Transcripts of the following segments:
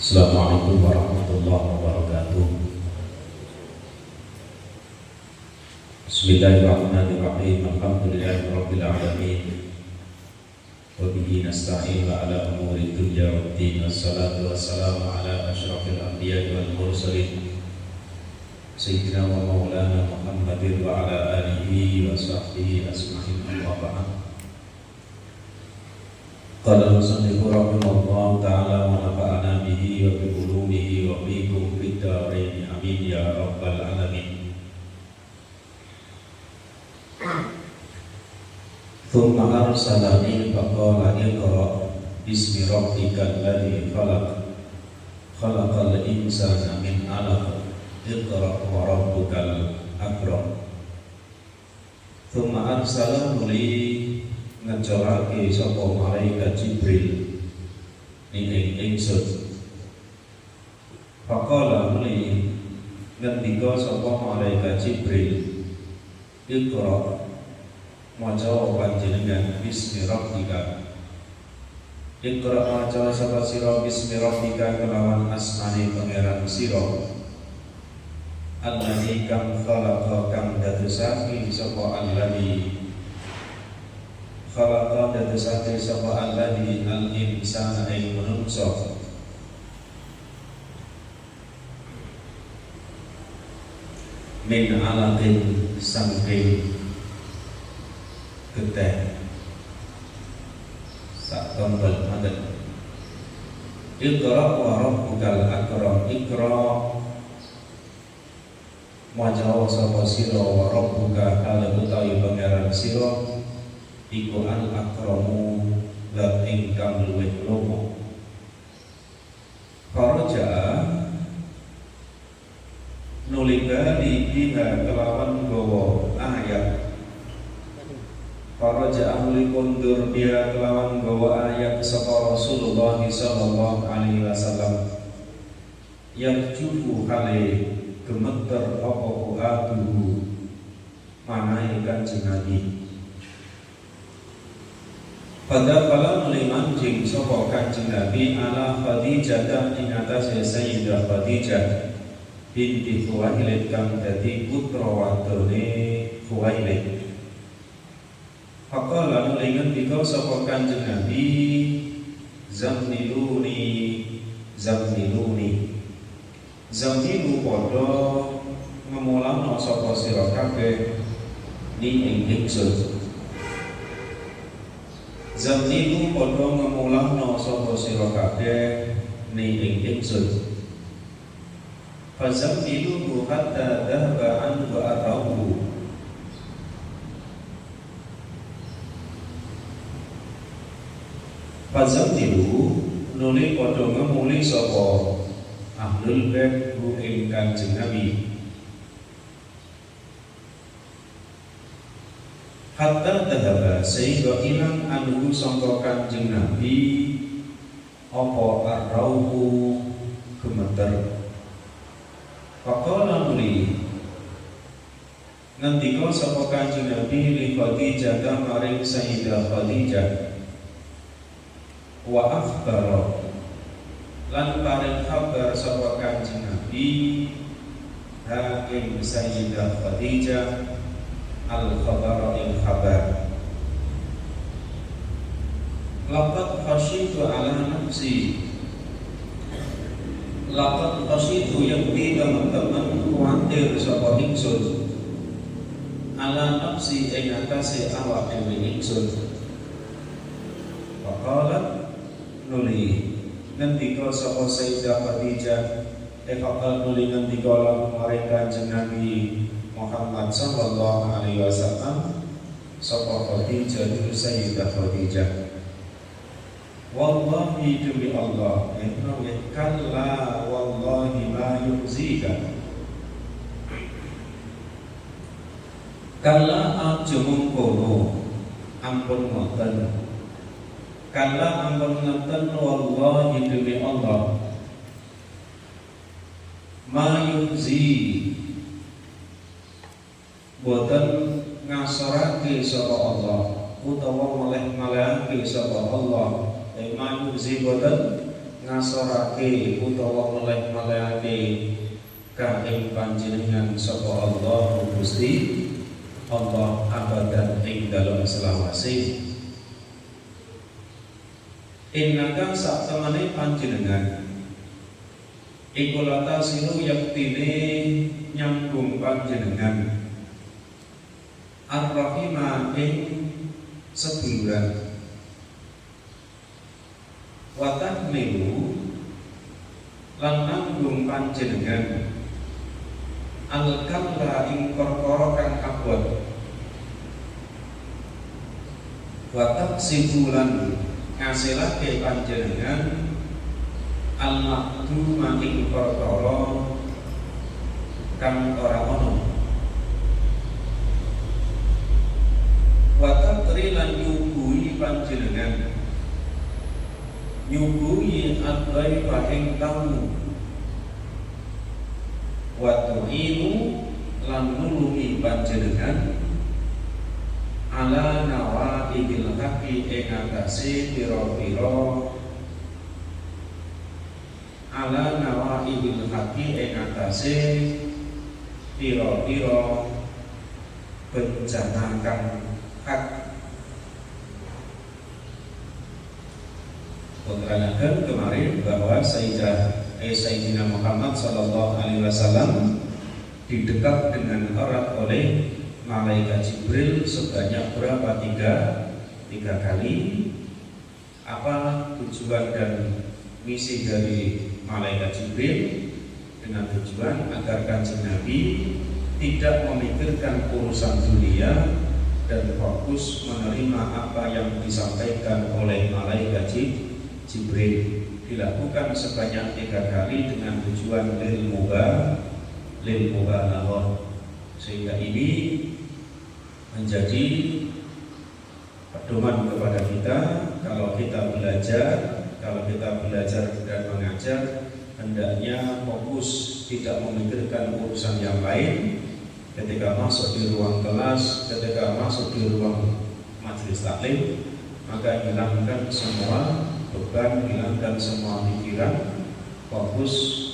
Assalamualaikum warahmatullahi wabarakatuh. Bismillahirrahmanirrahim. Alhamdulillahirabbil alamin. Wa bihi nasta'in ala umuri dunya waddin. Wassalatu wassalamu ala asyrafil anbiya'i wal mursalin Sayyidina wa maulana Muhammadin wa ala alihi wa sahbihi asma'in. Amma ba'd. Qala al-musannif rahimahullah ta'ala wa nafa'ana bihi wa bi ulumihi wa bikum fid dharain amin ya rabbal alamin. Thumma arsalani faqala iqra bismi rabbikal ladzi khalaq khalaqal insana min 'alaq iqra wa rabbukal akram. Thumma arsalani ngecorake sapa malaikat Jibril ning ingsun. Faqala muli ngendika sapa malaikat Jibril, Iqra maca panjenengan bismi rabbika. Iqra maca sapa sira bismi rabbika kelawan asmane pangeran sira. Alladzi kang khalaqa kang dadosake sapa alladzi khalaqa dadosake sapa alladzi al-insana ing manungsa. Min alaqin sangking getih sak tombol manten. Iqra wa rabbukal akram. Iqra maca sapa sira wa rabbuka hal utawi pangeran sira iku al akramu zat ingkang luwih lomo. Faraja nulikani biha kelawan gawa ayat. Faraja ahli kundur biha kelawan gawa ayat sapa Rasulullah sallallahu alaihi wasallam. Yakjufu hale gemeter apa fuaduhu manahe Kanjeng Nabi. Pada kala meliman jing sapa Kanjeng Nabi ala Khadijah ing atase Sayyidah Khadijah binti Khuwailid kang dadi putra wadone Khuwailid. Faqala nulingan dika sapa Kanjeng Nabi zamniluni zamniluni. Zamnilu padha ngemulana sapa sira kabeh ni ing ingsun. Zamnilu padha ngemulana sapa sira kabeh ni ing ingsun. Fazamnilu hatta dhahaba an wa arahu. Fazamnilu nuli padha ngemuli sapa ahlul bait hu ing Kanjeng Nabi. Hatta dhahaba sehingga ilang anhu sangka Kanjeng Nabi apa arrauhu gemeter. Faqala muli ngendika sapa Kanjeng Nabi li Khadijah maring Sayyidah Khadijah wa akhbara lan paring kabar sapa Kanjeng Nabi ha ing Sayyidah Khadijah al-khabara il khabar. Laqad khashitu ala nafsi. Laqad khashitu yakti teman-teman kuwatir sapa ingsun ala nafsi ing atase awak dhewe ingsun. Faqala nuli ngendika sapa Sayyidah Khadijah faqala nuli ngendika lan maring Kanjeng Nabi Muhammad sallallahu alaihi wasallam sapa Khadijah itu Sayyidah Khadijah. Wallahi demi Allah kalla wallahi ma yuhzika. Kalla aja mengkono ampun ngoten. Kalla ampun ngoten wallahi demi Allah ma yuhzi boten ngasorake sapa Allah utawa meleh-melehake sapa Allah. Ma yuhzi boten ngasorake utawa meleh-melehake ka ing panjenengan sapa Allah Gusti Allah abadan ing dalem selawase. Innaka sak temene panjenengan iku lata silu yaktine nyambung panjenengan ar-rahima ing seduluran wa tahmilu lan nanggung panjenengan al-kamla ing perkara kang abot wa taqsibulan ngasilake panjenengan al-maqduma ing perkara kang ora ono wa taqri lan nyuguhi panjenengan nyuguhi ad-dhaifa ing tamu wa tu'inu lan nulungi panjenengan ala nawaibil haqqi ing atase pira-pira ala nawaibil haqqi ing atase pira-pira bencana kang hak. Menerangkan kemarin bahwa Sayyidina Muhammad sallallahu alaihi wasallam didekat dengan erat oleh malaikat Jibril sebanyak berapa? Tiga kali. Apa tujuan dan misi dari malaikat Jibril? Dengan tujuan agar Kanjeng Nabi tidak memikirkan urusan dunia dan fokus menerima apa yang disampaikan oleh malaikat Jibril. Dilakukan sebanyak 3 kali dengan tujuan lil mubalaghah, sehingga ini menjadi pedoman kepada kita. Kalau kita belajar dan mengajar, hendaknya fokus, tidak memikirkan urusan yang lain. Ketika masuk di ruang kelas, ketika masuk di ruang majelis taklim, maka hilangkan semua beban, hilangkan semua pikiran, fokus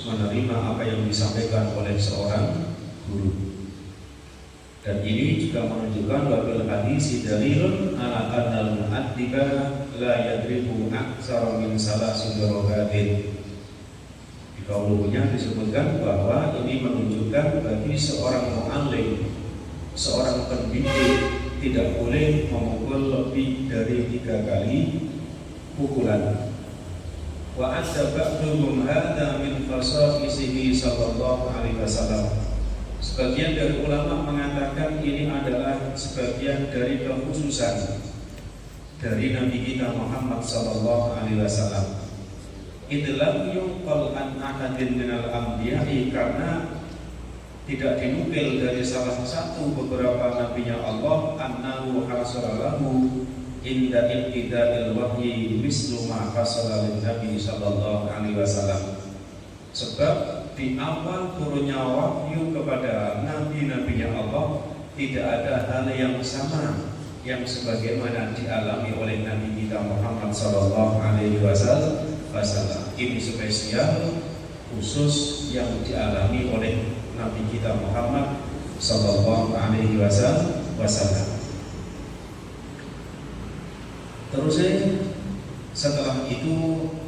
menerima apa yang disampaikan oleh seorang guru. Dan ini juga menunjukkan wabil hadis dalilun ala annal mu'addiba la yadribu aktsara min salasi darajatin. Di kaulunya disebutkan bahwa ini menunjukkan bagi seorang mu'allim, seorang pendidik, tidak boleh memukul lebih dari 3 kali pukulan. Wa adza ba'dhum hadza min khasa'isihi sallallahu alaihi wasallam. Sebagian dari ulama mengatakan ini adalah sebagian dari kekhususan dari Nabi kita Muhammad sallallahu alaihi wasallam. Idlam yuqal an ahadin minal anbiya'i, karena tidak dinukil dari salah satu beberapa nabinya Allah annahu hasaralahu inda ibtida'il wahyi mislu ma hasala lin Nabi sallallahu alaihi wasallam. Sebab di awal turunnya wahyu kepada nabi-nabinya Allah tidak ada hal yang sama yang sebagaimana dialami oleh Nabi kita Muhammad sallallahu alaihi wasallam. Ini spesial khusus yang dialami oleh Nabi kita Muhammad sallallahu alaihi wasallam. Terus setelah itu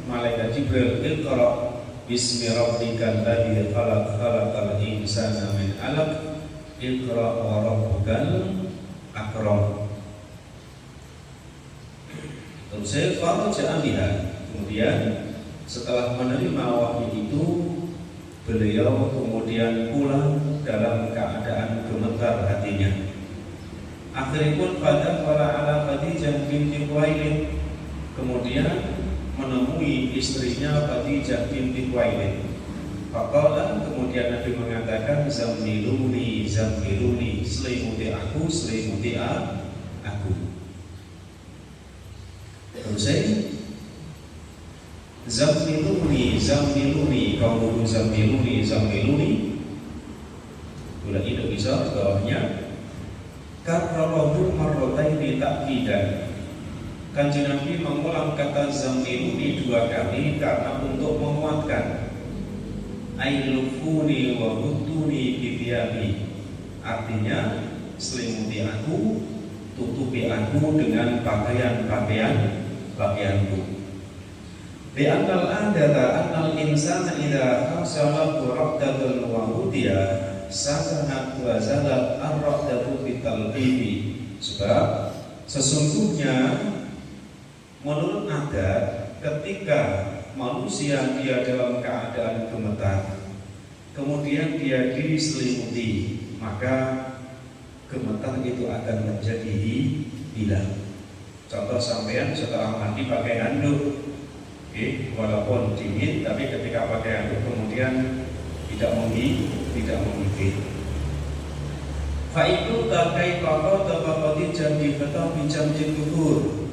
malaikat Jibril iqra bismi rabbikal ladzi khalaq khalaqal insana min 'alaq iqra wa rabbukal akram. Terus faraja biha. Kemudian setelah menerima wahyu itu, beliau kemudian pulang dalam keadaan gemetar hatinya. Akhirnya pun pada para ala Khadijah binti Khuwailid, kemudian menemui istrinya Khadijah binti Khuwailid. Faqala, kemudian Nabi mengatakan zammiluni zammiluni, selimuti aku selimuti aku. Terus zammiluni zammiluni, kaulu zammiluni zammiluni. Udah tidak bisa bawahnya karrawahu marrataini ta'kidan. Kanjeng Nabi mengulang kata zammiluni 2 kali karena untuk menguatkan ailufuni wa hutuni bidhiyabi, artinya selimuti aku, tutupi aku dengan pakaianku. Bi annal adata annal insana idza hasala raqdatun wa hudiya sakanat wa zalat ar-raqdatu bitalqibi. Sebab sesungguhnya menurut adat ketika manusia dia dalam keadaan gemetar, kemudian dia diselimuti, maka gemetar itu akan menjadi hilang. Contoh sampean setelah mandi pakai handuk, walaupun dingin, tapi ketika pakai handuk kemudian tidak menggigit. Faitu takai koko tabakoti jadi betul pinjam kubur.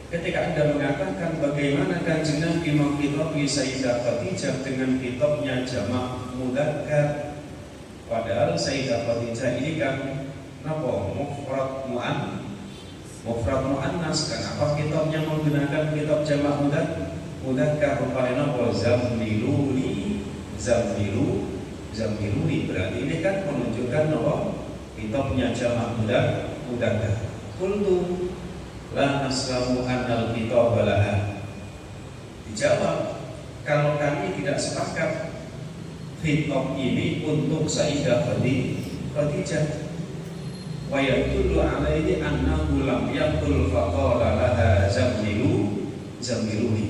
Ketika Anda mengatakan bagaimana Kanjeng Nabi menghitopi Sayyidah Khadijah dengan hitopnya jamak mudzakkar, padahal Sayyidah Khadijah ini kan mufrad muannas, kenapa hitopnya menggunakan hitop jamak mudzakkar? Rupanya zammiluni, berarti ini kan menunjukkan hitopnya jamak mudzakkar. Qultu la naslamu annal khitaba laha. Dijawab, kalau kami tidak sepakat khitab ini untuk Sayyidah Khadijah. Wa yadullu alaihi annahu lam yaqul faqala laha zammiluni.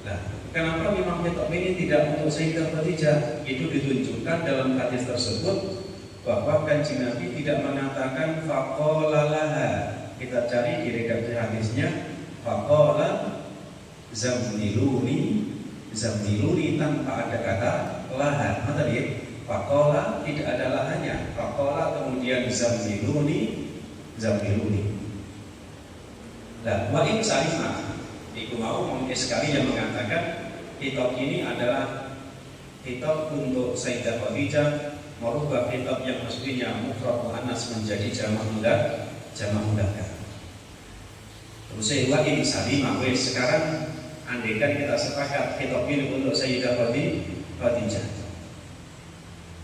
Nah, kenapa memang khitab ini tidak untuk Sayyidah Khadijah? Itu ditunjukkan dalam hadis tersebut bahwa Kanjeng Nabi tidak mengatakan faqala laha. Kita cari di redaksi hadisnya, faqala zammiluni tanpa ada kata laha. Mata dia, faqala tidak ada lahanya, faqala kemudian zammiluni. Nah, wa in salima, iku mau mungkin sekali yang mengatakan kitab ini adalah kitab untuk Sayyidah Khadijah, merubah kitab yang mestinya mufrad muannas menjadi jamak mudzakkar. Terus wa in salima, sekarang andaikan kita sepakat kitab ini untuk Sayyidah Khadijah.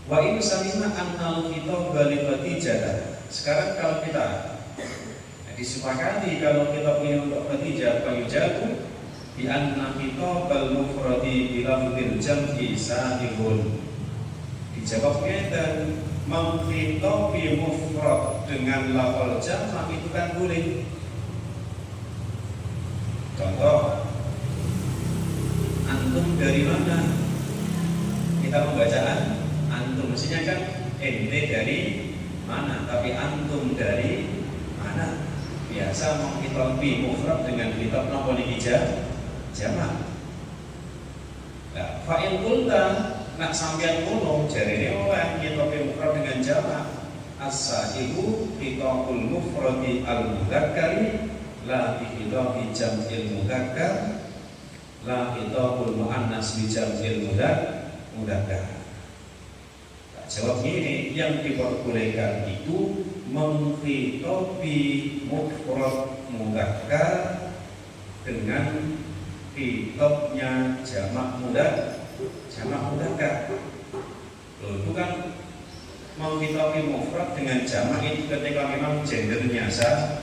Wa in salima annal kitab li Khadijah. Sekarang kalau kita disepakati kalau kitab ini untuk Khadijah, fayujabu bi anna kitab al-mufradi bi lafdzil jam'i sahihun. Dijawabnya dan menghitopi mufrad dengan lafal jamak itu kan boleh. Contoh, antum dari mana? Kita membaca antum, mestinya kan ente dari mana, tapi antum dari mana? Biasa menghitopi mufrad dengan kitab napa niki jamak. Nah, fa'il qulta nak sampeyan ngono jarene oleh ngitopi mufrad dengan jamak. As-sahihu khitabul mufradi al-mudzakkari la khitabul jam'il mudzakkar la khitabul muannas bi jam'il mudzakkar. Jawab ini, yang diperbolehkan itu menghitopi mufrad mudzakkar dengan khitabnya jamak mudzakkar. Loh, itu kan menghitopi mufrad dengan jamak itu ketika memang gendernya sama,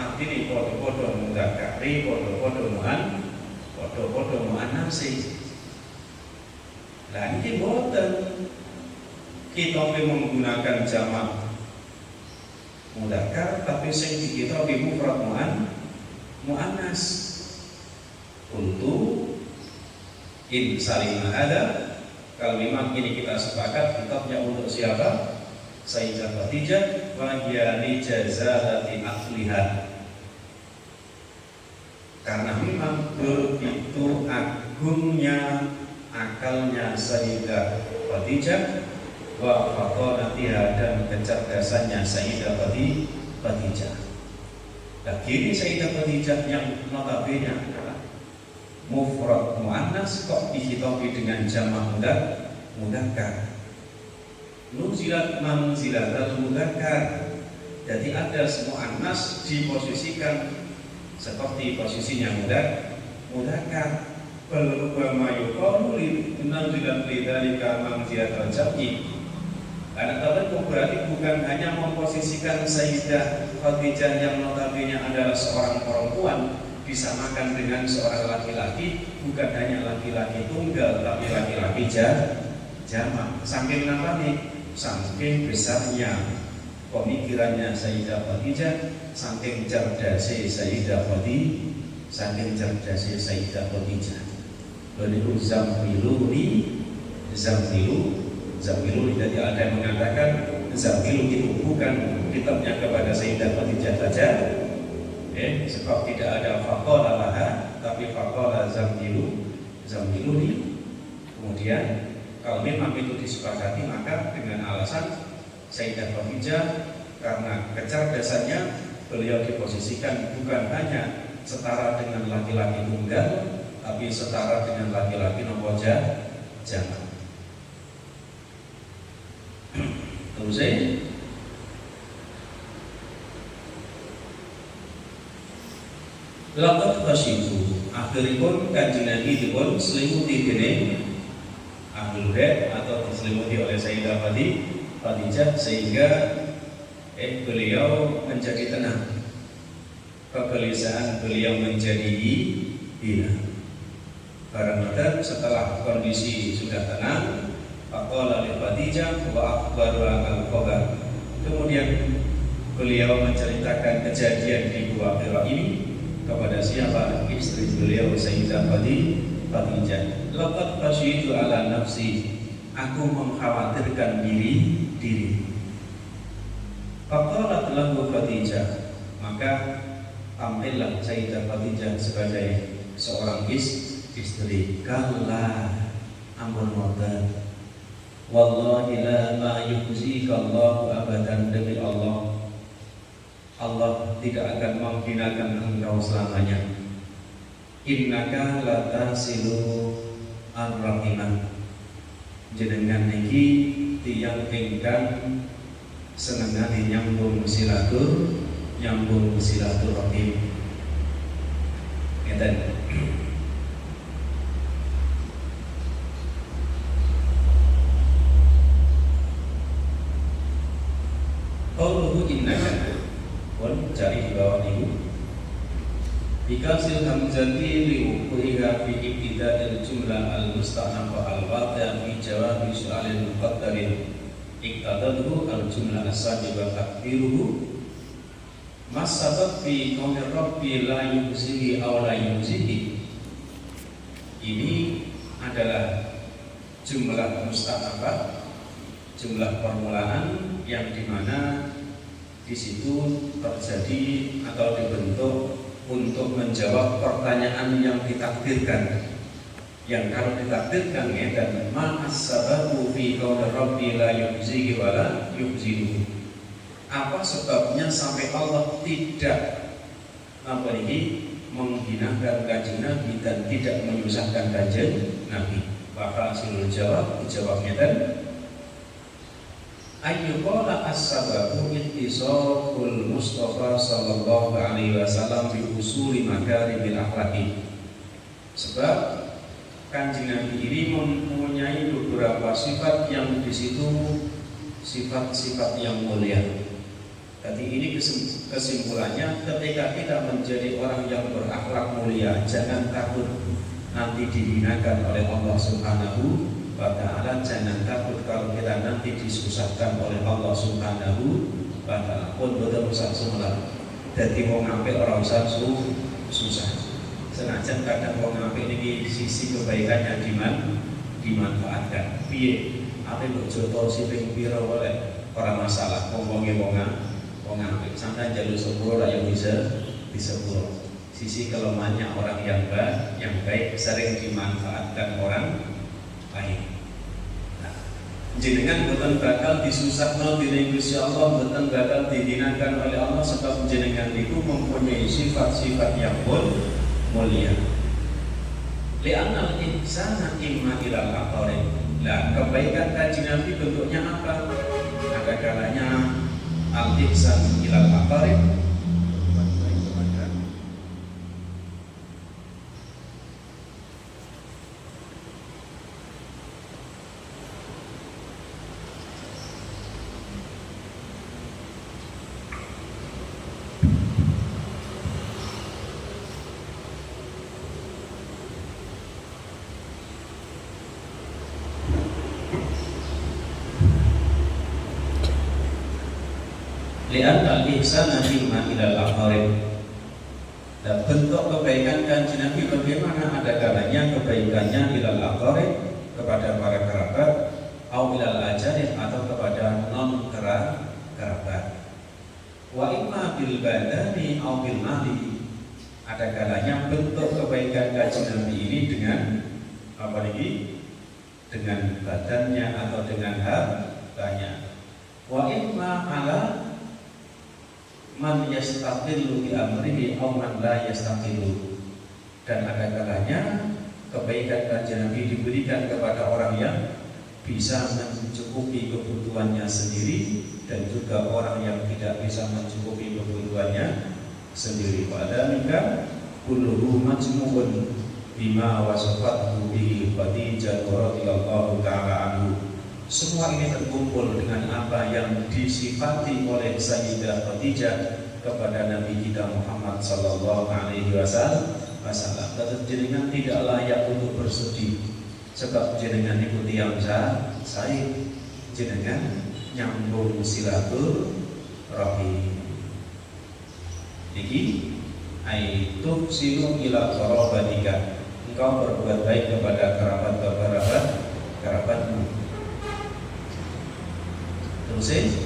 artinya podo-podo mudzakkari, podo-podo muannasi. Lah ini boten kita menggunakan jamak mudzakkar tapi sing dikitopi mufrad muannas. Untuk in salimah ada, kalau memang ini kita sepakat kitabnya untuk siapa? Sayyidah Khadijah wa hiya li jazalati aqliha. Karena memang begitu agungnya akalnya Sayyidah Khadijah wa faqanatiha dan kecerdasannya Sayyidah Khadijah. Nah, kini Sayyidah Khadijah yang notabene adalah mufrad muannas kok dihitopi dengan jamak mudzakkar. Nuzilat manzilatal mudzakkar, Jadi ada semua anas diposisikan seperti posisinya mudzakkar. Bal huwa ma yuqalu linanzilan lidzalika manzilatal jam'i. Karena tabarrukum berarti bukan hanya memposisikan Sayyidah Khadijah yang notabene adalah seorang perempuan disamakan dengan seorang laki-laki, bukan hanya laki-laki tunggal tapi laki-laki jamak. Saking apa nih? Saking besarnya pemikirannya Sayyidah Khadijah, saking cerdasnya Sayyidah Khadijah. Beliau Zammilu jadi ada yang mengatakan Zammilu itu bukan kitabnya kepada Sayyidah Khadijah saja, sebab tidak ada faqala laha, tapi faqala Zammilu. Kemudian kalau memang itu disepakati, maka dengan alasan Sayyidah Khadijah karena kecerdasannya beliau diposisikan bukan hanya setara dengan laki-laki tunggal, tapi setara dengan laki-laki nomor jamak. Terus laqad khasyitu, akhiripun Kanjeng Nabi dipun selimuti dening Ahlul Bait atau diselimuti oleh Sayyidah Khadijah sehingga beliau menjadi tenang, kegelisahan beliau menjadi hilang. Barang setelah kondisi sudah tenang, faqala li Khadijah wa akhbaruha al-khabar. Kemudian beliau menceritakan kejadian di Gua Hira ini kepada siapa? Istri beliau Sayyidah Khadijah. Laqad khasyitu ala nafsi, aku mengkhawatirkan diri. Faqalat lahu Khadijah, maka tampillah Sayyidah Khadijah sebagai seorang istri. Kalla, ampun wonten, wallahi la ma yukhzika Allahu abadan, demi Allah tidak akan menghinakan engkau selamanya. Innaka latasilu ar-rahimah, jenengan niki tiyang ingkang senengane nyambung silaturahim. Ngeten. Qauluhu innaka, pun cari di bawah ini. Bikasil hamzati liukuhiha fi ibtida'il jumlah al-musta'nafa al-waqi' fi jawabi su'alil muqaddarin iktadadhu al-jumlah as-sabiqah takdiruhu mas-sabab fi qawli rabbi la yuzihi aw la yuzihi. Ini adalah jumlah musta'nafa, jumlah permulaan yang dimana di situ terjadi atau dibentuk untuk menjawab pertanyaan yang ditakdirkan. Yang kalau ditakdirkan ya, dan ma'as-sababu fi qawli rabbi la yuzihi wa la yuzihi. Apa sebabnya sampai Allah tidak menghinakan Kanjeng Nabi dan tidak menyusahkan Kanjeng Nabi? Maka hasilul jawabnya dan ayyuqala as-sababu ittisaqul Mustafa sallallahu alaihi wasallam bi usuli makarimil akhlaqi. Sebab Kanjeng Nabi ini mempunyai beberapa sifat yang di situ sifat-sifat yang mulia. Jadi ini kesimpulannya, ketika kita menjadi orang yang berakhlak mulia, jangan takut nanti dihinakan oleh Allah Subhanahu wa ta'ala. Jangan takut kalau kita nanti disusahkan oleh Allah Subhanahu wa ta'ala. Pun betul usah semula. Jadi mau ngambil orang usah susah. Senajan kadang mau ngambil ini sisi kebaikannya dimanfaatkan. Piye? Apa yang joto siping piro oleh orang masalah. Ngomongin wong ngambil. Sampai jalur sepuluh yang bisa sepuluh. Sisi kelemahannya orang yang baik sering dimanfaatkan orang lain. Jenengan boten bakal disusahno dening Gusti Allah, boten bakal dihinakan oleh Allah sebab jenengan itu mempunyai sifat-sifat yang mulia. Li'anal ihsana imma ilal aqarib. Nah, kebaikan Kanjeng Nabi bentuknya apa? Ada kalanya al-ihsan ilal aqarib, li'an al-ihsan bima ilal aqarib. Dan bentuk kebaikan Kanjeng Nabi bagaimana? Ada kalanya kebaikannya ilal aqarib, kepada para kerabat, au ilal ajanib, atau kepada non kerabat. Wa imma bil badani au bil mali. Ada kalanya bentuk kebaikan Kanjeng Nabi ini dengan apa lagi? Dengan badannya atau dengan hartanya. Wa imma ala man yastaqilu bi amrihi aw man la yastaqilu. Dan ada kalanya kebaikan Kanjeng Nabi diberikan kepada orang yang bisa mencukupi kebutuhannya sendiri dan juga orang yang tidak bisa mencukupi kebutuhannya sendiri. Pada nikah kulluhu majmu'un bima wasafathu bihi Khadijah radhiyallahu ta'ala anhu. Semua ini terkumpul dengan apa yang disifati oleh Sayyidah Khadijah kepada Nabi kita Muhammad sallallahu alaihi wasallam. Jenengan tidak layak untuk bersedih sebab jenengan ikuti yang saya, jenengan nyambung silaturahim. Niki aitu silu ila qarabatika, engkau berbuat baik kepada kerabatmu. Terus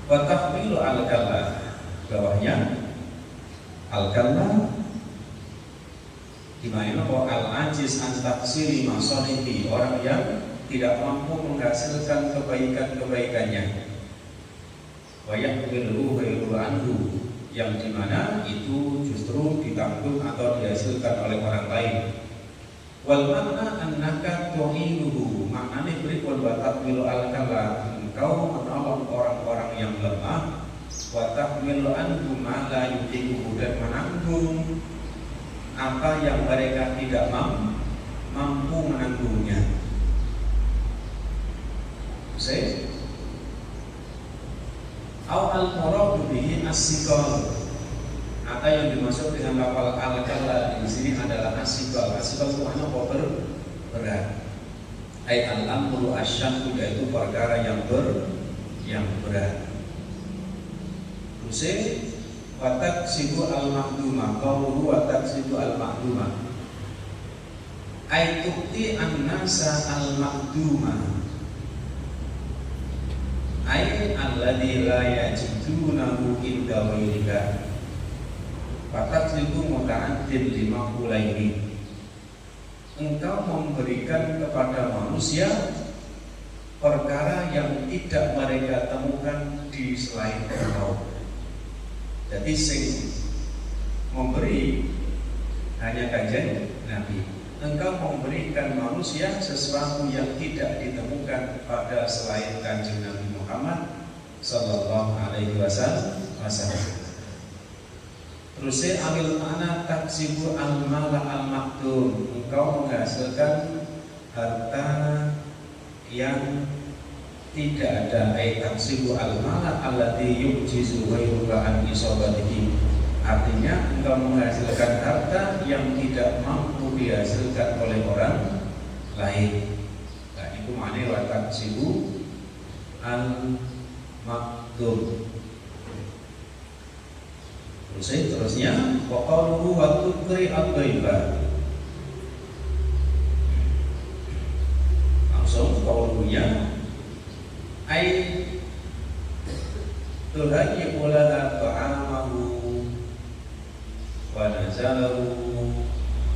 wa tahmilu al-kalla, bawahnya al-kalla dimana bahwa al-ajiz an taksiri masalihi, orang yang tidak mampu menghasilkan kebaikan-kebaikannya. Wa yaqbilu ghairu anhu, yang dimana itu justru ditanggung atau dihasilkan oleh orang lain. Wal makna annaka tu'inuhu, maknanya berikut wa tahmilu al-kalla, engkau menolong orang-orang yang lemah, wa tahmilu anhu ma la yutiquhu, dan menanggung apa yang mereka tidak mampu menanggungnya. Au al-muradu bihi as-siqal, atau yang dimaksud dengan lafal al-kalla di sini adalah as-siqal. As-siqal itu makna berat. Ai al-amru asy-syaqq, yaitu perkara yang berat. Terus watak sibu al-mahdumah, qawluhu watak sibu al-mahdumah, ai tukti an-nasa al-mahdumah, ai alladzi la yajidunahu inda ghairika. Watak sibu muta'addid lima qulaini, engkau memberikan kepada manusia perkara yang tidak mereka temukan di selain engkau. Jadi sing memberi hanya Kanjeng Nabi. Engkau memberikan manusia sesuatu yang tidak ditemukan pada selain Kanjeng Nabi Muhammad sallallahu alaihi wasallam. Terusnya amil mana taksibu al-mala al-maktum, engkau menghasilkan harta yang tidak ada. Taksibu al-mala allati yujizu ghairuka an isobatihi, artinya engkau menghasilkan harta yang tidak mampu dihasilkan oleh orang lain. Nah, itu maknanya wa taksibu al-maktum. Terusnya wa qawluhu wa tukri ad-dhaifa, langsung qawluhnya ai tuhayyi ulana ta'amahu wa nazalahu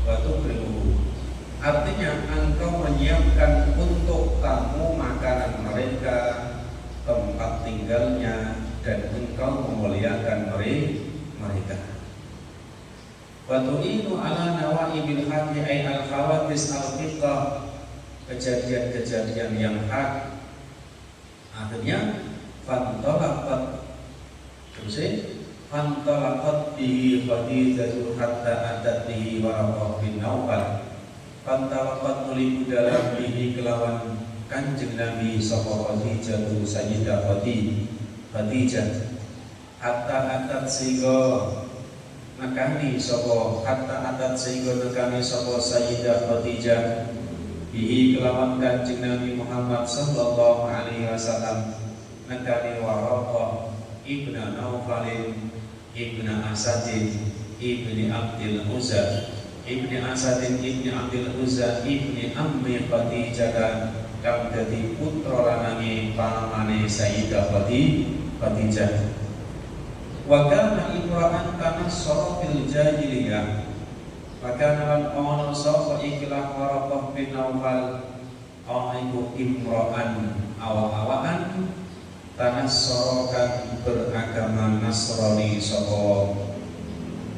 wa tukrimuhu, artinya engkau menyiapkan untuk tamu makanan mereka, tempat tinggalnya, dan engkau memuliakan mereka. Wa tu'inu ala nawaibil haqqi ay al-khawatis al-fiqah, kejadian-kejadian yang hak, Akhirnya fantalaqat, terus fantalaqat bihi Khadijah hatta atat bihi Waraqah bin Naufal. Fantalaqat nuli budal bihi kelawan Kanjeng Nabi sapa Khadijah tu Sayyidah Khadijah hatta atat sehingga nekani sapa Sayyidah Khadijah bihi kelawan Kanjeng Nabi Muhammad sallallahu alaihi wasallam nekani Waraqah ibnu Naufal ibnu Asadin ibni Abdul Uzza ibni Asadin ibni Abdul Uzza ibni Ammi Khadijah kang dadi putra lanange pamane Sayyidah Khadijah. Wa kana imra'an tanassara fil jahiliyah. Wa kana lan ana sapa ikilah Waraqah bin Naufal ana iku imra'an awak-awakan tanassara kan beragama Nasrani sapa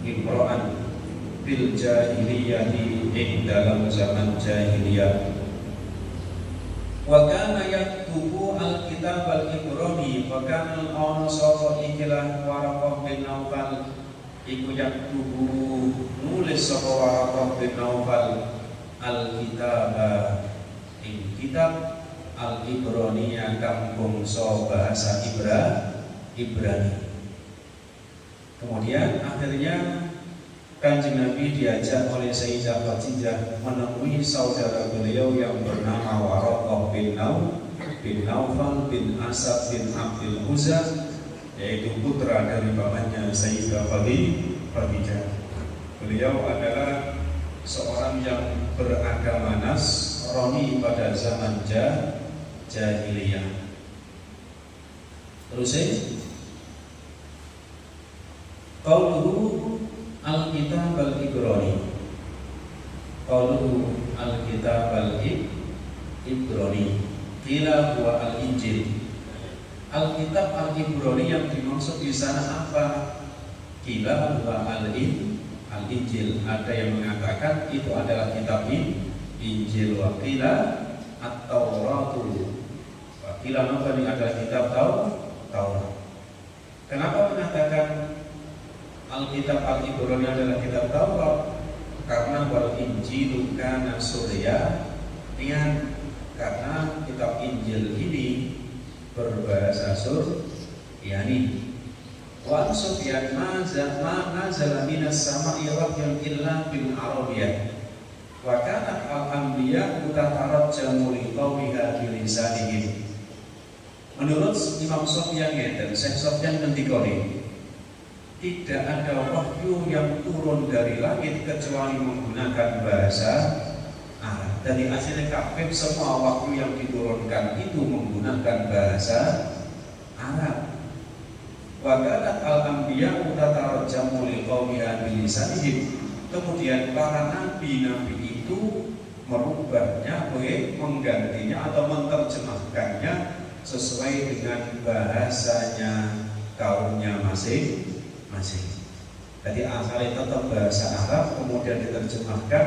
imra'an fil jahiliyah ing dalam zaman jahiliyah. Wa kana yaktubu al-kitab al-Ibrani, wa kana ana sapa ikilah Waraqah bin Naufal iku yaktubu nulis sapa Waraqah bin Naufal al-kitab ing kitab al-Ibrani kang bangsa bahasa Ibrani. Kemudian akhirnya Kanjeng Nabi diajak oleh Sayyidah Khadijah menemui saudara beliau yang bernama Waraqah bin Naufal bin Asad bin Abdul Uzza, yaitu putra dari bapaknya Sayyidah Khadijah. Beliau adalah seorang yang beragama Nasrani pada zaman jahiliyah. Terus qauluhu al-kitab al-Ibrani. Qauluhu al-kitab al-Ibrani qila huwa al-Injil. Al-kitab al-Ibrani yang dimaksud di sana apa? Qila huwa al-Injil. Ada yang mengatakan itu adalah kitab Injil. Wa qila at-Tauratu. Wa qila ini adalah kitab Taurat. Kenapa mengatakan Alkitab Al-Ibrani adalah kitab Taurat? Karena wal Injilu kana Suryanian, karena kitab Injil ini berbahasa Suryani. Wa Sufyan ma nazala minas sama'i wahyun illa bil arabiyyah. Wa kana al-anbiya mutatarajjamu li qawliha bi lisanihim. Menurut Imam Sufyan dan Syekh Sufyan ngendikane, tidak ada wahyu yang turun dari langit kecuali menggunakan bahasa Arab. Dari hasil kabeh semua wahyu yang diturunkan itu menggunakan bahasa Arab. Wa kanat al-anbiya mutatarajjamu liqaumiha bilisanihim. Kemudian para nabi itu merubahnya, menggantinya atau menerjemahkannya sesuai dengan bahasanya kaumnya masing-masing. Jadi asalnya tetap bahasa Arab, kemudian diterjemahkan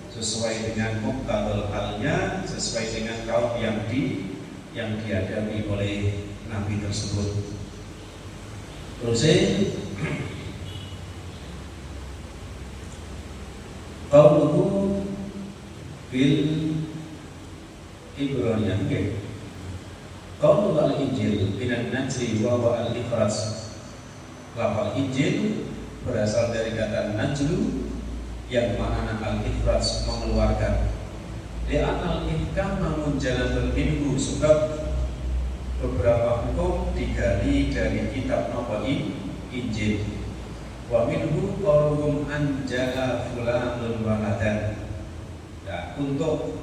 sesuai dengan muqtadal halnya, sesuai dengan kaum yang dihadapi oleh nabi tersebut. Terus qauluhu bil Ibrani nggih. Qaulu al-Injil minan najri wa al-ifras. Lafal Injil berasal dari kata najlu yang makna al-ifras, mengeluarkan. Li'anal ihkam namun jalan minhu, sebab beberapa hukum digali dari kitab Nabi Injil. Wa minhu qauluhum anjala fulanun waladan. Nah, untuk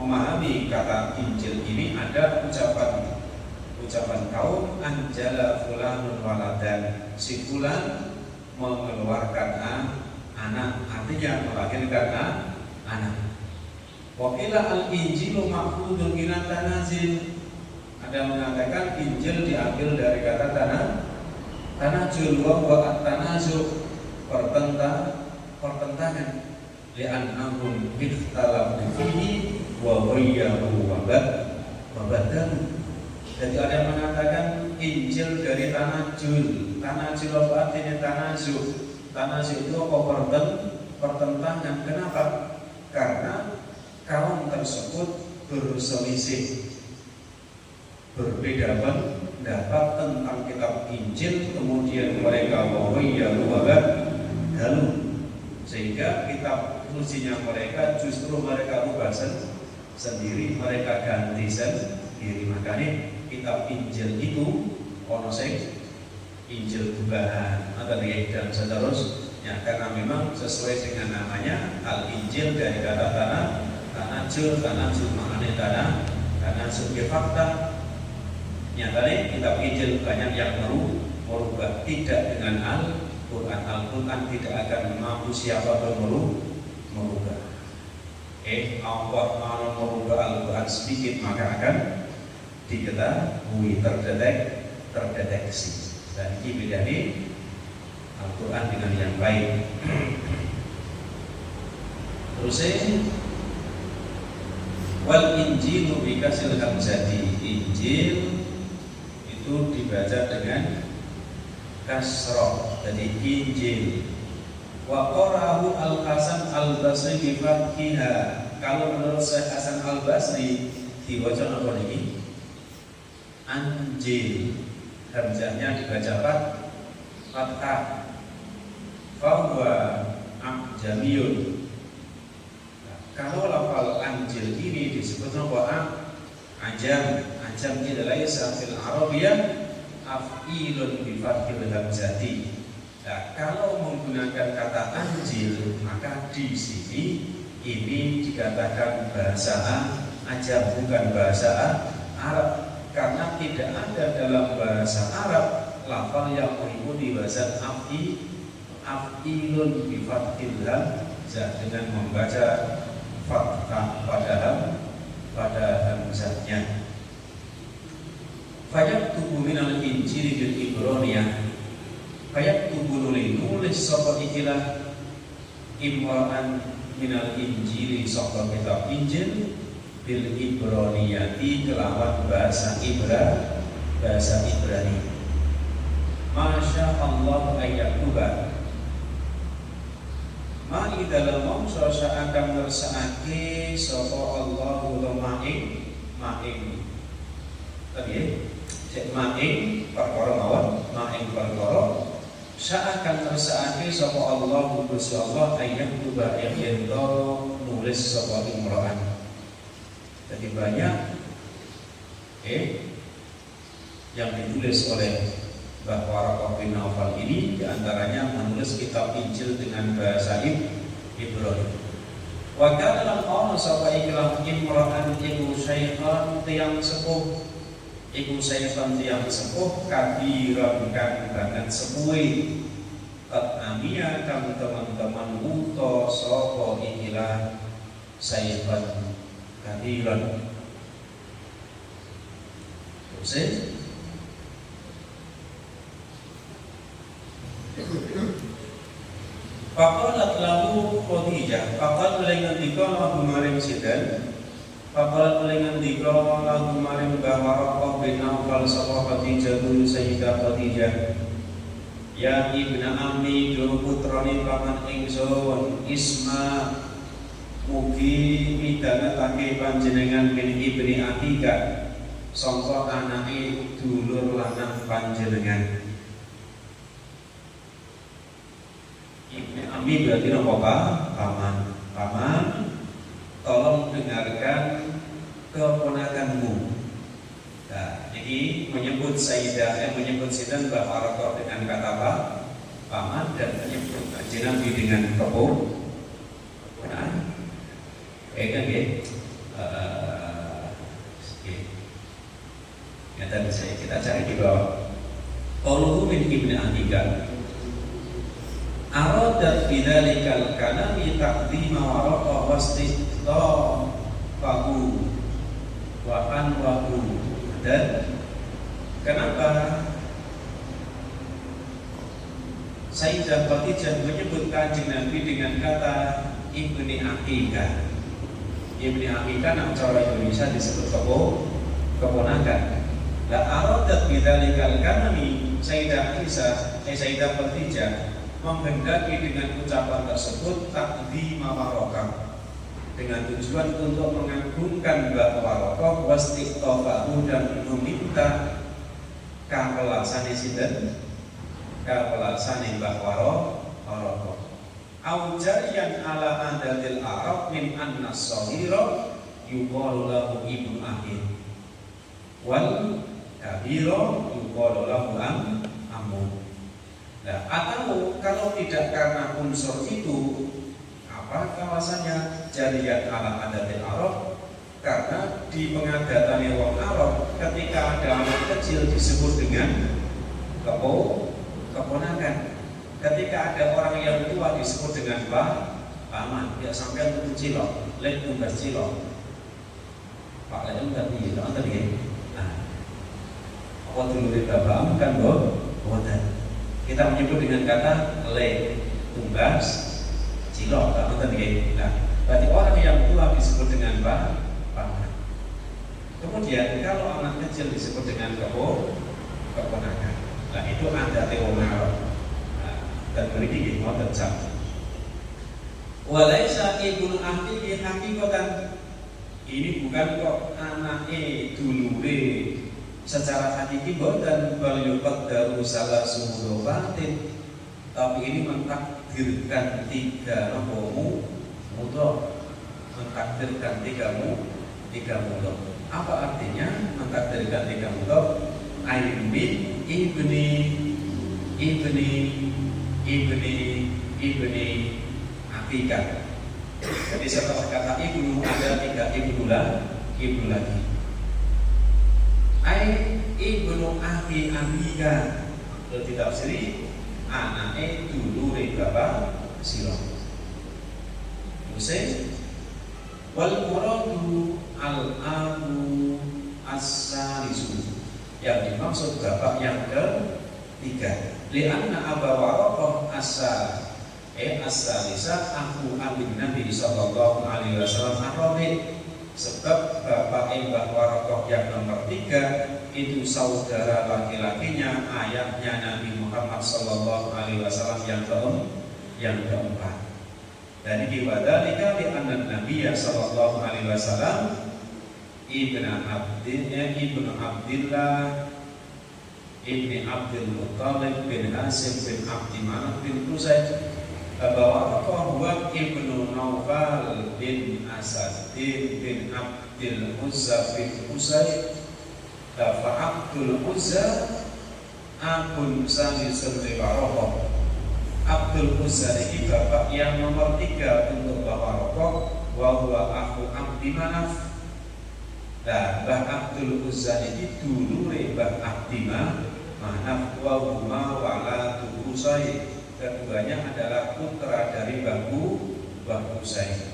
memahami kata Injil ini ada ucapan kaum anjala fulanun waladan, si fulan mengeluarkan anak, artinya melahirkan anak. Wa qila al-injilu ma'khudun min at-tanazil. Ada mengatakan Injil diambil dari kata tanazul wa at-tanazu, pertentangan. Li'annahum ikhtalafu fihi wa ghayyaru wa badalu. Jadi ada yang mengatakan Injil dari Tanajul. Tanajul apa artinya Tanazu? Tanazu itu apa? Pertentangan. Kenapa? Karena kaum tersebut berselisih, berbeda pendapat tentang kitab Injil, kemudian mereka wahyalu galu, sehingga kitab sucinya mereka justru mereka ubah sendiri, mereka ganti sendiri. Makanya kitab Injil itu ono sing Injil gubahan atau dan seterusnya, karena memang sesuai dengan namanya Al-Injil dari kata tanajul maknanya tanah sebagai fakta. Nyatanya kitab Injil banyak yang merubah, tidak dengan Al-Quran. Al-Quran tidak akan mampu siapapun merubah. Allah mau merubah Al-Quran sedikit maka akan diketahui, terdeteksi. Dan ini bedanya Al-Quran dengan yang lain. Terus wal Injilu bikasil hamzati. Injil itu dibaca dengan kasroh, jadi Injil. Wa qarahu Al-Hasan Al-Basri bi fathiha. Kalau menurut Syekh Hasan Al-Basri dibaca apa ini? Anjil. Hamzahnya dibaca fathah. Fahuwa jamiyun. Kalau lafal Anjil ini disebut apa? Ajam. Ajam ini adalah fil Arabiyyah af'ilun bi fathil hamzati. Nah, kalau menggunakan kata Anjil maka di sini ini dikatakan bahasa Ajam, bukan bahasa Arab, karena tidak ada dalam bahasa Arab lafal yang mengikuti bahasa af'ilun bi fathil hamzah dengan membaca fathah pada hamzahnya. Fayak tubuh minal Injil bil Ibroniyah. Fayak tubuh nulis sapa ikilah imra'an minal Injili sapa kitab Injil bil Ibroniyati kelawan bahasa Ibrani. Masya Allah ayatuba. Ma'i dalam mongso akan ngersakake sapa Allah ma'ing tadi cek ma'ing perkara mawon, ma'ing perkara akan ngersakake sapa Allah Gusti Allah ayatuba yen nulis sapa imra'an. Jadi banyak yang ditulis oleh Mbah Waraqah bin Naufal ini, diantaranya menulis kitab Injil dengan bahasa Ibrani. Wa kana lan ana sapa ikhlas imra'an iku syaitan tiang sepuh, tiang sepuh kabiran kang banget sepuhe. Amia kang teman-teman uta sapa ikhlas syaitan kabiran. Terus Faqalat lahu Khadijah, faqal lengan dika lahu maring sidan. Faqal lengan dika lahu maring Mbah Waraqah bin Naufal sapa Khadijah tu Sayyidah Khadijah. Ya ibna ammi duh putrane paman ingsun Isma, mugi midhangetake panjenengan bin ibni Atika sangka anake dulur lanang panjenengan. Ibni Ammi berarti apa? Paman, tolong dengarkan keponakanmu. Nah, ini menyebut menyebut Sayyidah Mbah Waraqah dengan kata apa? Paman, dan menyebut Kanjeng Nabi dengan keponakan. Kan ya tadi kita cari di bawah. Qauluhu min ibni Atika. Aradat bidzalikal kalami taqdima Waraqah wastiqafahu wa anwahu. Dan kenapa Sayyidah Khadijah menyebut Kanjeng Nabi dengan kata Ibni Aqiqah? Ibni Aqiqah nak cara Indonesia disebut keponakan. La aradat bidzalikal kanami, Sayyidah Aisyah, Sayyidah Khadijah menghendaki dengan ucapan tersebut takdima Waraqah, dengan tujuan untuk mengagungkan Mbah Waraqah wastiqtafahu dan meminta kawelasane sinten, kawelasane Mbah Waraqah. Aujarian ala adatil Arab min anna as-saghira yuqalu lahu ibnu akhi wal kabira yuqalu lahu ammu. Nah, atau kalau tidak karena unsur itu, apa alasannya? Jariyat ala adatil Arab, karena di pengadatan wong Arab ketika ada anak kecil disebut dengan keponakan. Ketika ada orang yang tua disebut dengan paman. Ya sampai untuk cilok, lek tumbas cilok. Pak lek tumbas cilok tadi. Nah, apa dulu bapak kan boten. Kita menyebut dengan kata le, tumbas, cilok, atau tadi. Nah, berarti orang yang tua disebut dengan paman. Kemudian kalau anak kecil disebut dengan keponakan. Nah, itu ada teonar. Nah, dan beri mau tercap. Walaisa ibnu ahli hakikatan. Ini bukan kok anake dulure secara hakiki dan baliupat daru salah sumudofatin, tapi ini mentakdirkan tiga nopomu mudhof, mentakdirkan tiga mudhof. Apa artinya mentakdirkan tiga mudhof? Aimin ibni akikah. Jadi setelah kata ibnu ada tiga ibnu lagi. Ai ibnu akhi abika, kalau ditafsiri anake dulure bapak sira. Musai wal muradu al abu as-salisu, yang dimaksud bapak yang ketiga. Lianna Aba Waraqah as-salisa aku abin Nabi sallallahu alaihi wasallam ar-rabi. Sebab bapak Mbah Waraqah yang nomor 3 itu saudara laki-lakinya ayahnya Nabi Muhammad sallallahu alaihi wasallam yang keempat. Dari diwadzalika li anna Nabi sallallahu alaihi wasallam ibnu Abdillah ibni Abdul Muttalib bin Hasim bin Abdi Manaf bin Qusay. Bahwa huwa ibnu Naufal bin Asad bin Abdul Uzza bin Qusay. Fa Abdul Uzza akun salisul Waraqah. Abdul Uzza ini bapak yang nomor 3 untuk Waraqah, wa huwa akhu Abdi Manaf. Nah, Mbah Abdul Uzza ini dulure Mbah Abdi Manaf, wa huma waladu Qusay. Keduanya adalah putra dari Mbah Qusay.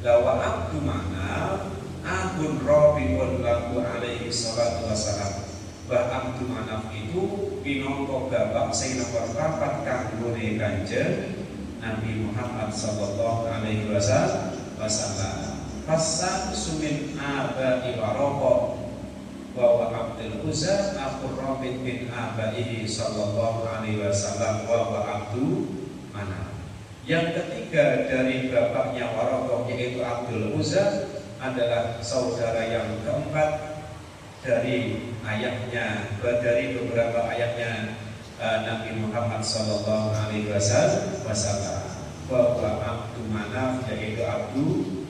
Lawa Abdu Manaf akun Rabiul lahu alaihi salatu wassalam. Mbah Abdu Manaf itu pinangka bapak sing nomor 4 kanggone Kanjeng Nabi Muhammad sallallahu alaihi wasallam. Fasan sumin abai Waraqah wa Abdul Uzza aku Rabi bin abaihi sallallahu alaihi wasallam wa Abdu Manaf. Yang ketiga dari bapaknya Waraqah yaitu Abdul Uzza adalah saudara yang keempat dari ayahnya, dari beberapa ayahnya Nabi Muhammad sallallahu alaihi wasallam. Wa Abdu Manaf yaitu Abdu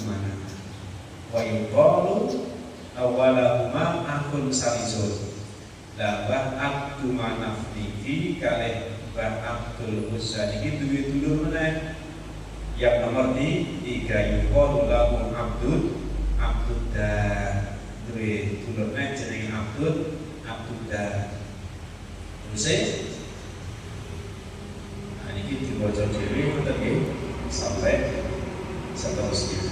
Manaf. Wa yuqalu awalahuma akun salisun. Mbah Abdu Manaf niki kalih Mbah Abdul Uzza niki duwe dulur meneh. Yang nomor 3 yuqalu lahu Abduddah. Duwe dulur meneh jenenge Abduddah. Terus niki diwaca dhewe ngoten nggih sampai seterusnya.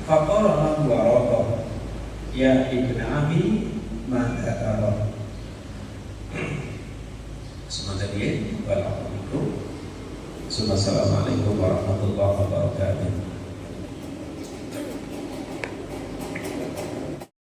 Faqala lahu Waraqah ya ibnu Abi maka tara. Semoga dia. Assalamualaikum warahmatullahi wabarakatuh.